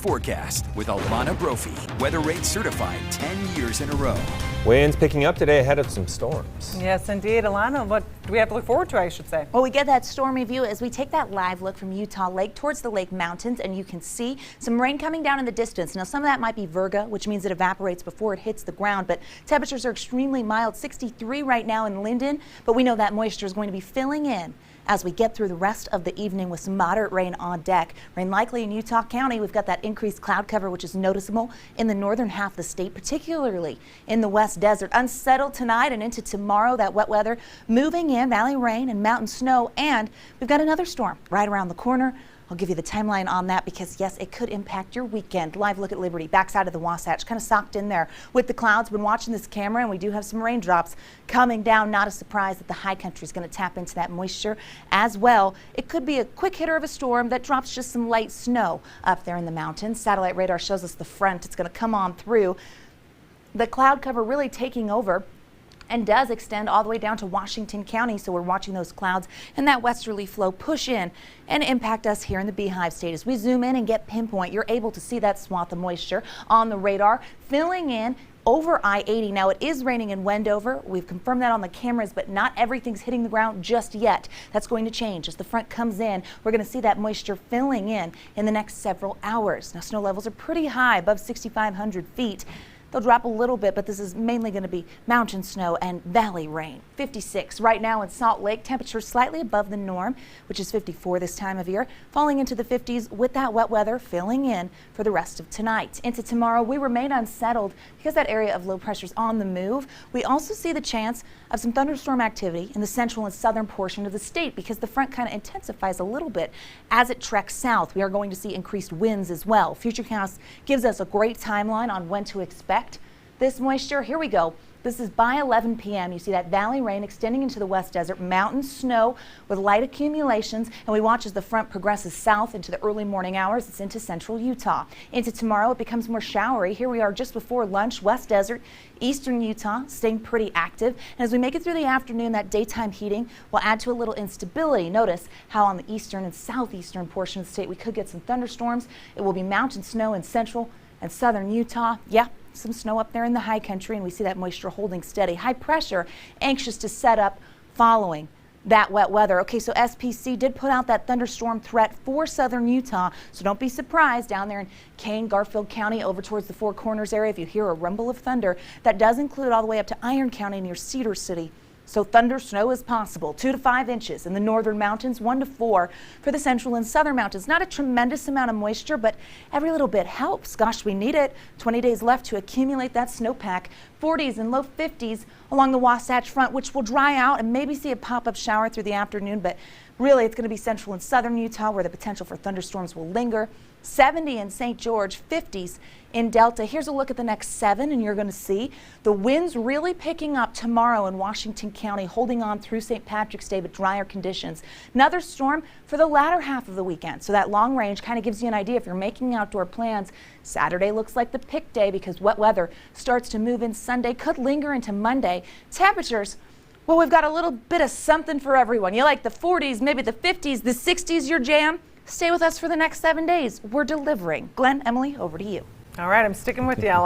forecast with Alana Brophy, weather rate certified 10 years in a row. Winds picking up today ahead of some storms. Yes, indeed. Alana, what do we have to look forward to, I should say? Well, we get that stormy view as we take that live look from Utah Lake towards the Lake Mountains, and you can see some rain coming down in the distance. Now, some of that might be virga, which means it evaporates before it hits the ground, but temperatures are extremely mild, 63 right now in Linden, but we know that moisture is going to be filling in as we get through the rest of the evening with some moderate rain on deck. Rain likely in Utah County. We've got that increased cloud cover, which is noticeable in the northern half of the state, particularly in the West Desert. Unsettled tonight and into tomorrow, that wet weather moving in, valley rain and mountain snow, and we've got another storm right around the corner. I'll give you the timeline on that because, yes, it could impact your weekend. Live look at Liberty, backside of the Wasatch, kind of socked in there with the clouds. Been watching this camera, and we do have some raindrops coming down. Not a surprise that the high country is going to tap into that moisture as well. It could be a quick hitter of a storm that drops just some light snow up there in the mountains. Satellite radar shows us the front. It's going to come on through. The cloud cover really taking over and does extend all the way down to Washington County. So we're watching those clouds and that westerly flow push in and impact us here in the Beehive State. As we zoom in and get pinpoint, you're able to see that swath of moisture on the radar filling in over I-80. Now, it is raining in Wendover. We've confirmed that on the cameras, but not everything's hitting the ground just yet. That's going to change as the front comes in. We're going to see that moisture filling in the next several hours. Now, snow levels are pretty high, above 6,500 feet. They'll drop a little bit, but this is mainly going to be mountain snow and valley rain. 56 right now in Salt Lake. Temperature slightly above the norm, which is 54 this time of year. Falling into the 50s with that wet weather filling in for the rest of tonight. Into tomorrow, we remain unsettled because that area of low pressure is on the move. We also see the chance of some thunderstorm activity in the central and southern portion of the state because the front kind of intensifies a little bit as it treks south. We are going to see increased winds as well. Futurecast gives us a great timeline on when to expect this moisture. Here we go. This is by 11 p.m. You see that valley rain extending into the West Desert, mountain snow with light accumulations, and we watch as the front progresses south into the early morning hours. It's into central Utah. Into tomorrow, it becomes more showery. Here we are just before lunch, West Desert, eastern Utah, staying pretty active. And as we make it through the afternoon, that daytime heating will add to a little instability. Notice how on the eastern and southeastern portion of the state, we could get some thunderstorms. It will be mountain snow in central and southern Utah. Yeah, some snow up there in the high country, and we see that moisture holding steady. High pressure anxious to set up following that wet weather. Okay, so SPC did put out that thunderstorm threat for southern Utah, so don't be surprised down there in Kane, Garfield County, over towards the Four Corners area. If you hear a rumble of thunder, that does include all the way up to Iron County near Cedar City. So thunder snow is possible, 2 to 5 inches in the northern mountains, 1 to 4 for the central and southern mountains. Not a tremendous amount of moisture, but every little bit helps. Gosh, we need it. 20 days left to accumulate that snowpack. 40s and low 50s along the Wasatch Front, which will dry out and maybe see a pop-up shower through the afternoon, but really it's going to be central and southern Utah where the potential for thunderstorms will linger. 70 in St. George, 50s in Delta. Here's a look at the next 7, and you're going to see the winds really picking up tomorrow in Washington County, holding on through St. Patrick's Day, but drier conditions. Another storm for the latter half of the weekend. So that long range kind of gives you an idea if you're making outdoor plans. Saturday looks like the pick day because wet weather starts to move in Sunday, could linger into Monday. Temperatures, well, we've got a little bit of something for everyone. You like the 40s, maybe the 50s, the 60s, your jam? Stay with us for the next 7 days. We're delivering. Glenn, Emily, over to you. All right, I'm sticking with you, Ella.